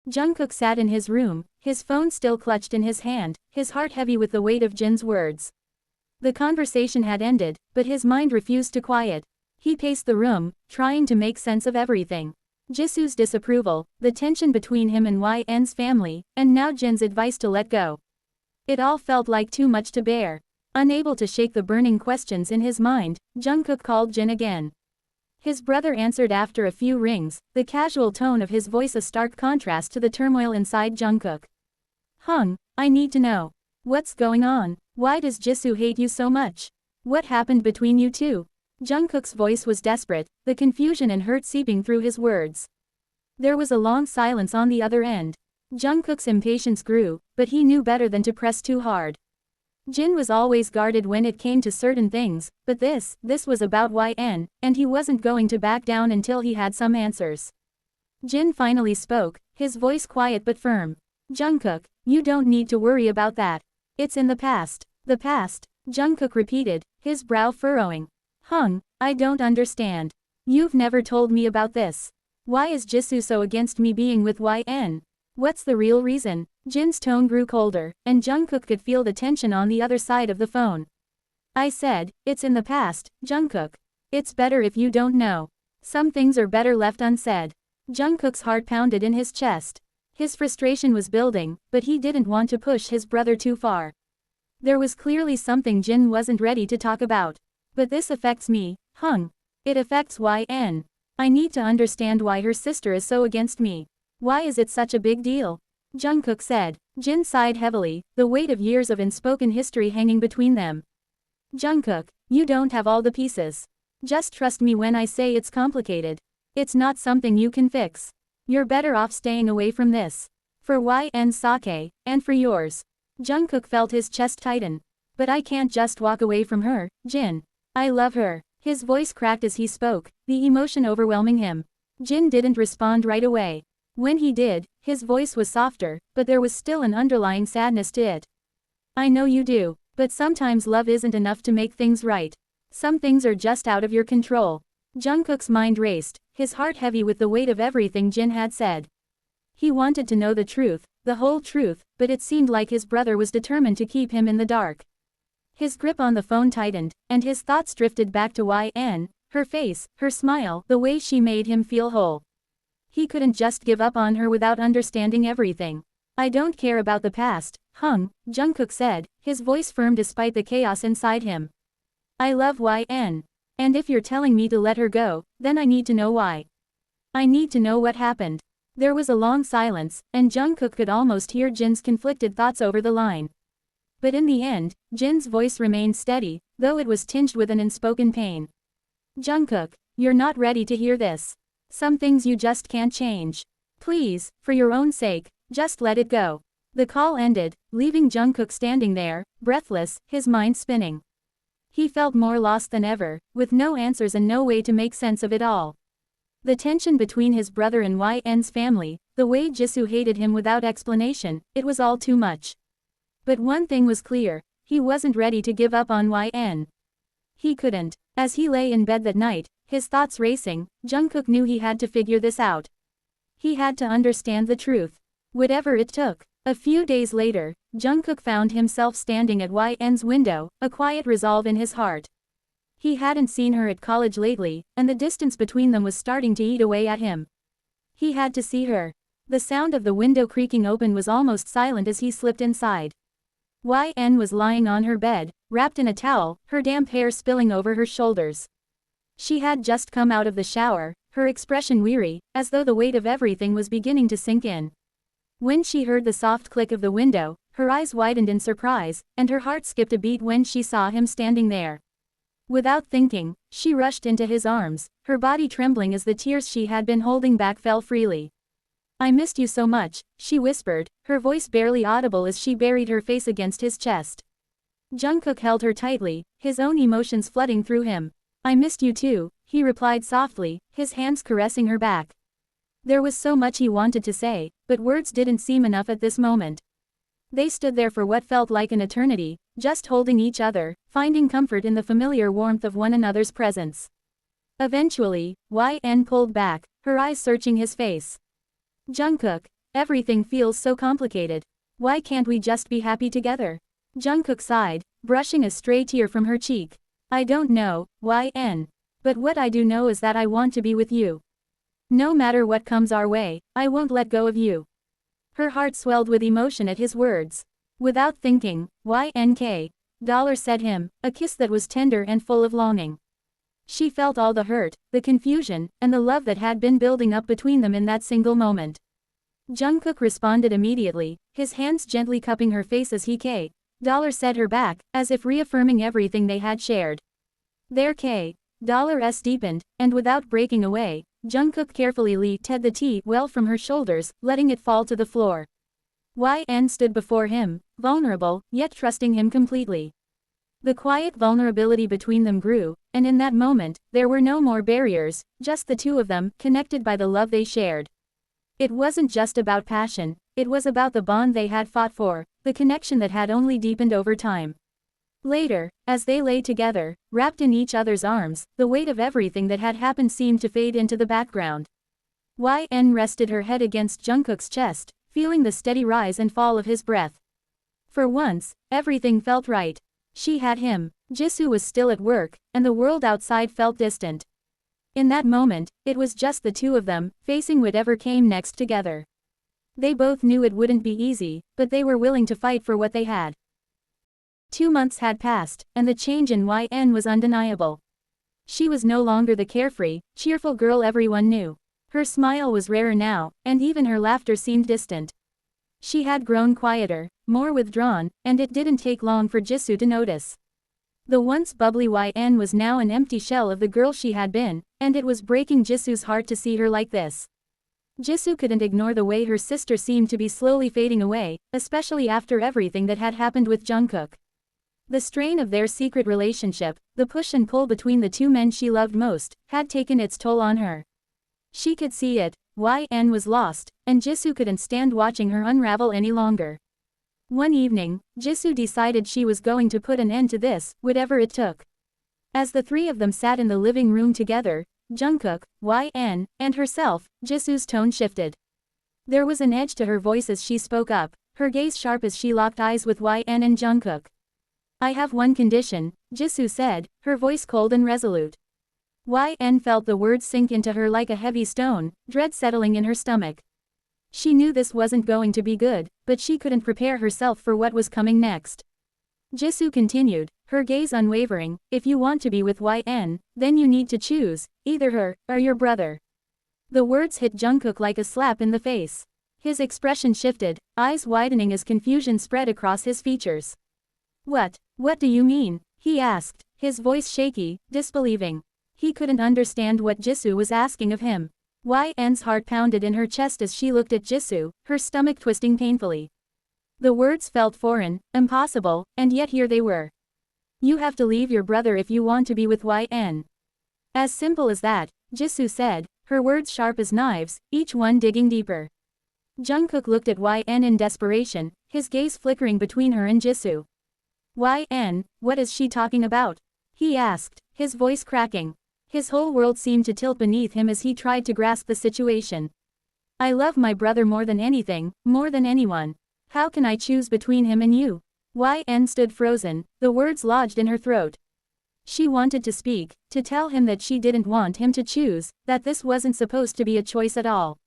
Jungkook sat in his room, his phone still clutched in his hand, his heart heavy with the weight of Jin's words. The conversation had ended, but his mind refused to quiet. He paced the room, trying to make sense of everything. Jisoo's disapproval, the tension between him and YN's family, and now Jin's advice to let go. It all felt like too much to bear. Unable to shake the burning questions in his mind, Jungkook called Jin again. His brother answered after a few rings, the casual tone of his voice a stark contrast to the turmoil inside Jungkook. "Hung, I need to know. What's going on? Why does Jisoo hate you so much? What happened between you two?" Jungkook's voice was desperate, the confusion and hurt seeping through his words. There was a long silence on the other end. Jungkook's impatience grew, but he knew better than to press too hard. Jin was always guarded when it came to certain things, but this was about YN, and he wasn't going to back down until he had some answers. Jin finally spoke, his voice quiet but firm. "Jungkook, you don't need to worry about that. It's in the past." "The past?" Jungkook repeated, his brow furrowing. "Hung, I don't understand. You've never told me about this. Why is Jisoo so against me being with YN? What's the real reason?" Jin's tone grew colder, and Jungkook could feel the tension on the other side of the phone. "I said, it's in the past, Jungkook. It's better if you don't know. Some things are better left unsaid." Jungkook's heart pounded in his chest. His frustration was building, but he didn't want to push his brother too far. There was clearly something Jin wasn't ready to talk about. "But this affects me, Hung. It affects YN. I need to understand why her sister is so against me. Why is it such a big deal?" Jungkook said. Jin sighed heavily, the weight of years of unspoken history hanging between them. "Jungkook, you don't have all the pieces. Just trust me when I say it's complicated. It's not something you can fix. You're better off staying away from this. For YN's sake, and for yours." Jungkook felt his chest tighten. "But I can't just walk away from her, Jin. I love her." His voice cracked as he spoke, the emotion overwhelming him. Jin didn't respond right away. When he did, his voice was softer, but there was still an underlying sadness to it. "I know you do, but sometimes love isn't enough to make things right. Some things are just out of your control." Jungkook's mind raced, his heart heavy with the weight of everything Jin had said. He wanted to know the truth, the whole truth, but it seemed like his brother was determined to keep him in the dark. His grip on the phone tightened, and his thoughts drifted back to YN, her face, her smile, the way she made him feel whole. He couldn't just give up on her without understanding everything. "I don't care about the past, Hung," Jungkook said, his voice firm despite the chaos inside him. "I love YN. And if you're telling me to let her go, then I need to know why. I need to know what happened." There was a long silence, and Jungkook could almost hear Jin's conflicted thoughts over the line. But in the end, Jin's voice remained steady, though it was tinged with an unspoken pain. "Jungkook, you're not ready to hear this. Some things you just can't change. Please, for your own sake, just let it go." The call ended, leaving Jungkook standing there, breathless, his mind spinning. He felt more lost than ever, with no answers and no way to make sense of it all. The tension between his brother and YN's family, the way Jisoo hated him without explanation, it was all too much. But one thing was clear, he wasn't ready to give up on YN. He couldn't. As he lay in bed that night, his thoughts racing, Jungkook knew he had to figure this out. He had to understand the truth. Whatever it took. A few days later, Jungkook found himself standing at YN's window, a quiet resolve in his heart. He hadn't seen her at college lately, and the distance between them was starting to eat away at him. He had to see her. The sound of the window creaking open was almost silent as he slipped inside. YN was lying on her bed, wrapped in a towel, her damp hair spilling over her shoulders. She had just come out of the shower, her expression weary, as though the weight of everything was beginning to sink in. When she heard the soft click of the window, her eyes widened in surprise, and her heart skipped a beat when she saw him standing there. Without thinking, she rushed into his arms, her body trembling as the tears she had been holding back fell freely. "I missed you so much," she whispered, her voice barely audible as she buried her face against his chest. Jungkook held her tightly, his own emotions flooding through him. "I missed you too," he replied softly, his hands caressing her back. There was so much he wanted to say, but words didn't seem enough at this moment. They stood there for what felt like an eternity, just holding each other, finding comfort in the familiar warmth of one another's presence. Eventually, YN pulled back, her eyes searching his face. "Jungkook, Everything feels so complicated. Why can't we just be happy together? Jungkook sighed, brushing a stray tear from her cheek. I don't know, YN. But what I do know is that I want to be with you. No matter what comes our way, I won't let go of you. Her heart swelled with emotion at his words. Without thinking, YNK. Dollar said him, a kiss that was tender and full of longing. She felt all the hurt, the confusion, and the love that had been building up between them in that single moment. Jungkook responded immediately, his hands gently cupping her face as he K. Dollar said her back, as if reaffirming everything they had shared. Their K. Dollar's deepened, and without breaking away, Jungkook carefully lifted the tea well from her shoulders, letting it fall to the floor. YN stood before him, vulnerable, yet trusting him completely. The quiet vulnerability between them grew, and in that moment, there were no more barriers, just the two of them, connected by the love they shared. It wasn't just about passion, it was about the bond they had fought for, the connection that had only deepened over time. Later, as they lay together, wrapped in each other's arms, the weight of everything that had happened seemed to fade into the background. YN rested her head against Jungkook's chest, feeling the steady rise and fall of his breath. For once, everything felt right. She had him, Jisoo was still at work, and the world outside felt distant. In that moment, it was just the two of them, facing whatever came next together. They both knew it wouldn't be easy, but they were willing to fight for what they had. 2 months had passed, and the change in YN was undeniable. She was no longer the carefree, cheerful girl everyone knew. Her smile was rarer now, and even her laughter seemed distant. She had grown quieter, more withdrawn, and it didn't take long for Jisoo to notice. The once bubbly YN was now an empty shell of the girl she had been, and it was breaking Jisoo's heart to see her like this. Jisoo couldn't ignore the way her sister seemed to be slowly fading away, especially after everything that had happened with Jungkook. The strain of their secret relationship, the push and pull between the two men she loved most, had taken its toll on her. She could see it, YN was lost, and Jisoo couldn't stand watching her unravel any longer. One evening, Jisoo decided she was going to put an end to this, whatever it took. As the three of them sat in the living room together, Jungkook, YN, and herself, Jisoo's tone shifted. There was an edge to her voice as she spoke up, her gaze sharp as she locked eyes with YN and Jungkook. I have one condition, Jisoo said, her voice cold and resolute. YN felt the words sink into her like a heavy stone, dread settling in her stomach. She knew this wasn't going to be good, but she couldn't prepare herself for what was coming next. Jisoo continued, her gaze unwavering, if you want to be with YN, then you need to choose, either her, or your brother. The words hit Jungkook like a slap in the face. His expression shifted, eyes widening as confusion spread across his features. What do you mean? He asked, his voice shaky, disbelieving. He couldn't understand what Jisoo was asking of him. YN's heart pounded in her chest as she looked at Jisoo, her stomach twisting painfully. The words felt foreign, impossible, and yet here they were. You have to leave your brother if you want to be with YN. As simple as that, Jisoo said, her words sharp as knives, each one digging deeper. Jungkook looked at YN in desperation, his gaze flickering between her and Jisoo. YN, what is she talking about? He asked, his voice cracking. His whole world seemed to tilt beneath him as he tried to grasp the situation. I love my brother more than anything, more than anyone. How can I choose between him and you? YN stood frozen, the words lodged in her throat. She wanted to speak, to tell him that she didn't want him to choose, that this wasn't supposed to be a choice at all.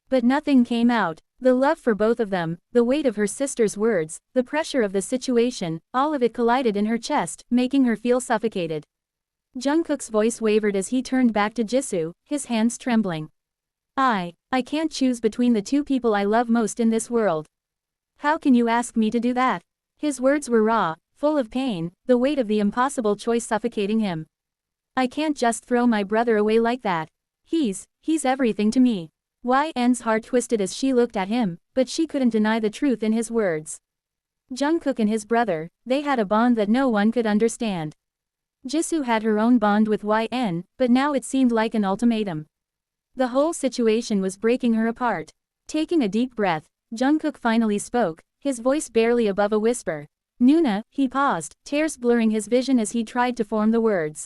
But nothing came out. The love for both of them, the weight of her sister's words, the pressure of the situation, all of it collided in her chest, making her feel suffocated. Jungkook's voice wavered as he turned back to Jisoo, his hands trembling. I can't choose between the two people I love most in this world. How can you ask me to do that? His words were raw, full of pain, the weight of the impossible choice suffocating him. I can't just throw my brother away like that. He's everything to me. YN's heart twisted as she looked at him, but she couldn't deny the truth in his words. Jungkook and his brother, they had a bond that no one could understand. Jisoo had her own bond with YN, but now it seemed like an ultimatum. The whole situation was breaking her apart. Taking a deep breath, Jungkook finally spoke, his voice barely above a whisper. Nuna, he paused, tears blurring his vision as he tried to form the words.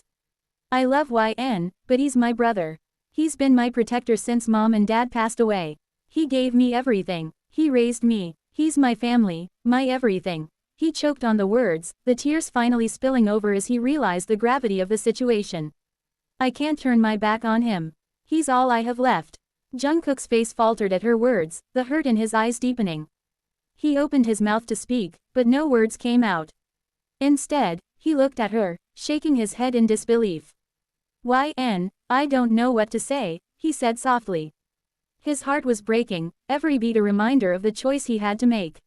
I love YN, but he's my brother. He's been my protector since mom and dad passed away. He gave me everything. He raised me. He's my family, my everything. He choked on the words, the tears finally spilling over as he realized the gravity of the situation. I can't turn my back on him. He's all I have left. Jungkook's face faltered at her words, the hurt in his eyes deepening. He opened his mouth to speak, but no words came out. Instead, he looked at her, shaking his head in disbelief. I don't know what to say, he said softly. His heart was breaking, every beat a reminder of the choice he had to make.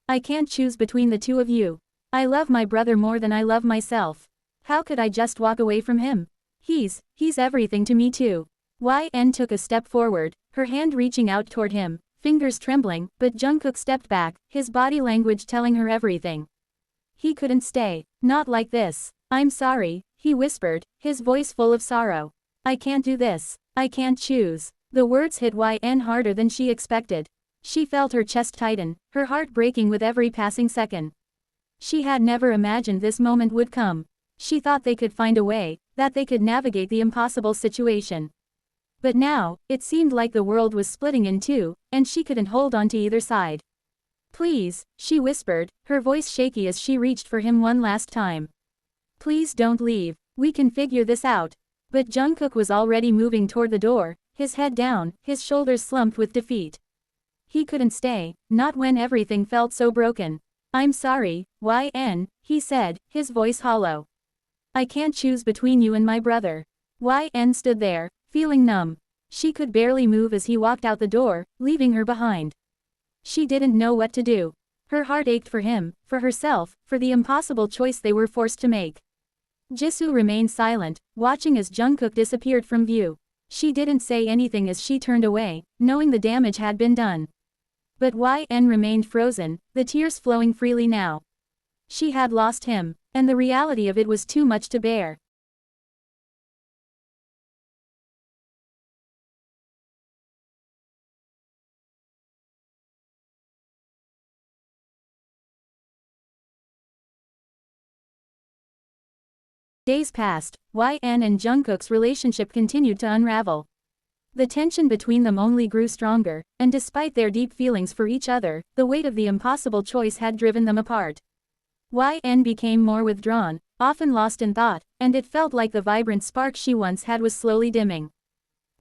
I can't choose between the two of you. I love my brother more than I love myself. How could I just walk away from him? He's everything to me too. YN took a step forward, her hand reaching out toward him, fingers trembling, but Jungkook stepped back, his body language telling her everything. He couldn't stay. Not like this. I'm sorry, he whispered, his voice full of sorrow. I can't do this. I can't choose. The words hit YN harder than she expected. She felt her chest tighten, her heart breaking with every passing second. She had never imagined this moment would come. She thought they could find a way, that they could navigate the impossible situation. But now, it seemed like the world was splitting in two, and she couldn't hold on to either side. Please, she whispered, her voice shaky as she reached for him one last time. Please don't leave, we can figure this out. But Jungkook was already moving toward the door, his head down, his shoulders slumped with defeat. He couldn't stay, not when everything felt so broken. I'm sorry, YN, he said, his voice hollow. I can't choose between you and my brother. YN stood there, feeling numb. She could barely move as he walked out the door, leaving her behind. She didn't know what to do. Her heart ached for him, for herself, for the impossible choice they were forced to make. Jisoo remained silent, watching as Jungkook disappeared from view. She didn't say anything as she turned away, knowing the damage had been done. But YN remained frozen, the tears flowing freely now. She had lost him, and the reality of it was too much to bear. Days passed, YN and Jungkook's relationship continued to unravel. The tension between them only grew stronger, and despite their deep feelings for each other, the weight of the impossible choice had driven them apart. YN became more withdrawn, often lost in thought, and it felt like the vibrant spark she once had was slowly dimming.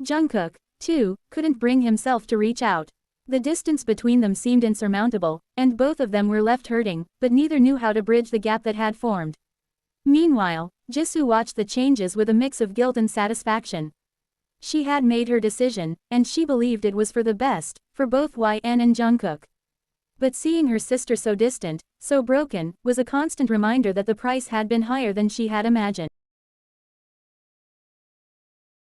Jungkook, too, couldn't bring himself to reach out. The distance between them seemed insurmountable, and both of them were left hurting, but neither knew how to bridge the gap that had formed. Meanwhile, Jisoo watched the changes with a mix of guilt and satisfaction. She had made her decision, and she believed it was for the best, for both YN and Jungkook. But seeing her sister so distant, so broken, was a constant reminder that the price had been higher than she had imagined.